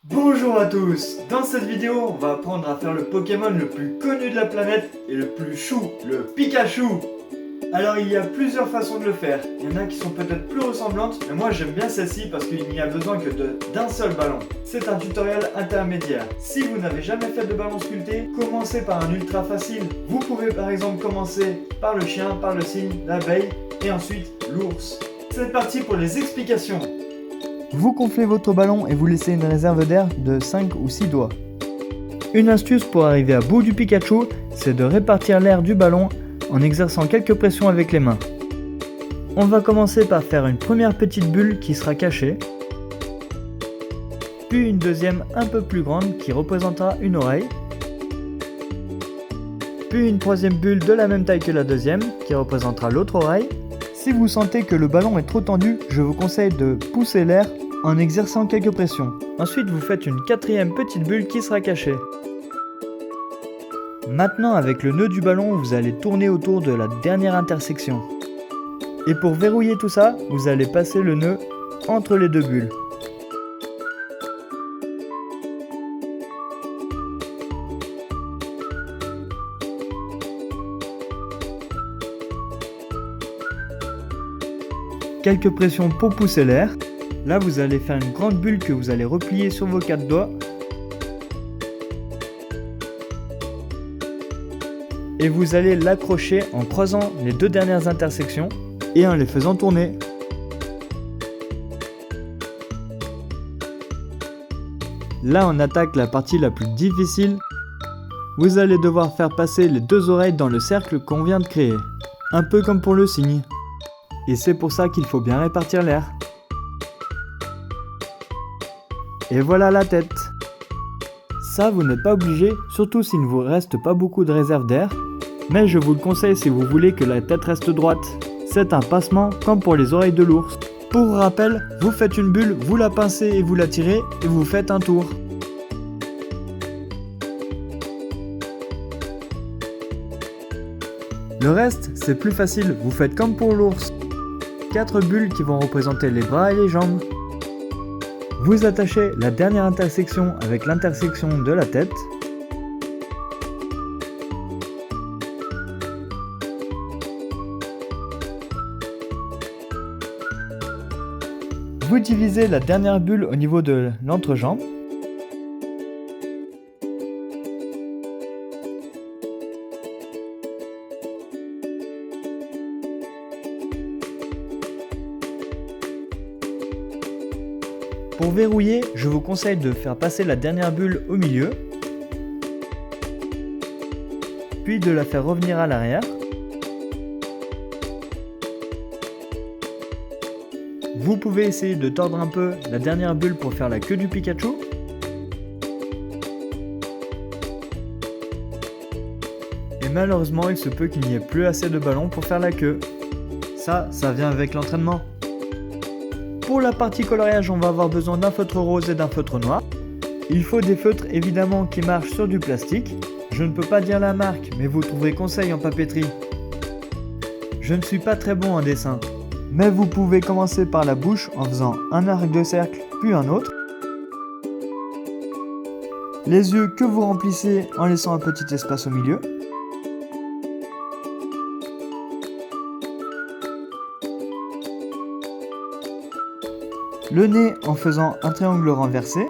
Bonjour à tous. Dans cette vidéo, on va apprendre à faire le Pokémon le plus connu de la planète et le plus chou, le Pikachu. Alors il y a plusieurs façons de le faire. Il y en a qui sont peut-être plus ressemblantes, mais moi j'aime bien celle-ci parce qu'il n'y a besoin que d'un seul ballon. C'est un tutoriel intermédiaire. Si vous n'avez jamais fait de ballon sculpté, commencez par un ultra facile. Vous pouvez par exemple commencer par le chien, par le cygne, l'abeille et ensuite l'ours. C'est parti pour les explications. Vous gonflez votre ballon et vous laissez une réserve d'air de 5 ou 6 doigts. Une astuce pour arriver à bout du Pikachu, c'est de répartir l'air du ballon en exerçant quelques pressions avec les mains. On va commencer par faire une première petite bulle qui sera cachée, puis une deuxième un peu plus grande qui représentera une oreille, puis une troisième bulle de la même taille que la deuxième qui représentera l'autre oreille. Si vous sentez que le ballon est trop tendu, je vous conseille de pousser l'air en exerçant quelques pressions. Ensuite, vous faites une quatrième petite bulle qui sera cachée. Maintenant, avec le nœud du ballon, vous allez tourner autour de la dernière intersection. Et pour verrouiller tout ça, vous allez passer le nœud entre les deux bulles. Quelques pressions pour pousser l'air. Là, vous allez faire une grande bulle que vous allez replier sur vos 4 doigts. Et vous allez l'accrocher en croisant les deux dernières intersections et en les faisant tourner. Là, on attaque la partie la plus difficile. Vous allez devoir faire passer les deux oreilles dans le cercle qu'on vient de créer. Un peu comme pour le cygne. Et c'est pour ça qu'il faut bien répartir l'air. Et voilà la tête. Ça, vous n'êtes pas obligé, surtout s'il ne vous reste pas beaucoup de réserve d'air. Mais je vous le conseille si vous voulez que la tête reste droite. C'est un passement comme pour les oreilles de l'ours. Pour rappel, vous faites une bulle, vous la pincez et vous la tirez et vous faites un tour. Le reste, c'est plus facile, vous faites comme pour l'ours. 4 bulles qui vont représenter les bras et les jambes. Vous attachez la dernière intersection avec l'intersection de la tête. Vous divisez la dernière bulle au niveau de l'entrejambe. Pour verrouiller, je vous conseille de faire passer la dernière bulle au milieu, puis de la faire revenir à l'arrière. Vous pouvez essayer de tordre un peu la dernière bulle pour faire la queue du Pikachu. Et malheureusement, il se peut qu'il n'y ait plus assez de ballons pour faire la queue. Ça vient avec l'entraînement. Pour la partie coloriage, on va avoir besoin d'un feutre rose et d'un feutre noir. Il faut des feutres évidemment qui marchent sur du plastique. Je ne peux pas dire la marque, mais vous trouverez conseil en papeterie. Je ne suis pas très bon en dessin, mais vous pouvez commencer par la bouche en faisant un arc de cercle, puis un autre. Les yeux que vous remplissez en laissant un petit espace au milieu. Le nez en faisant un triangle renversé.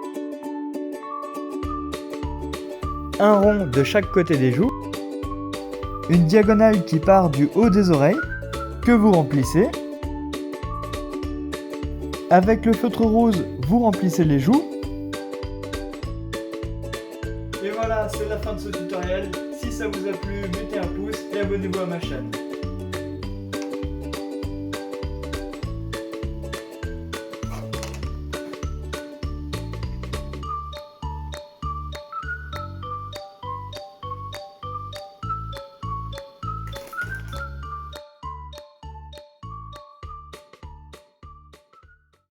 Un rond de chaque côté des joues. Une diagonale qui part du haut des oreilles, que vous remplissez. Avec le feutre rose, vous remplissez les joues. Et voilà, c'est la fin de ce tutoriel. Si ça vous a plu, mettez un pouce et abonnez-vous à ma chaîne.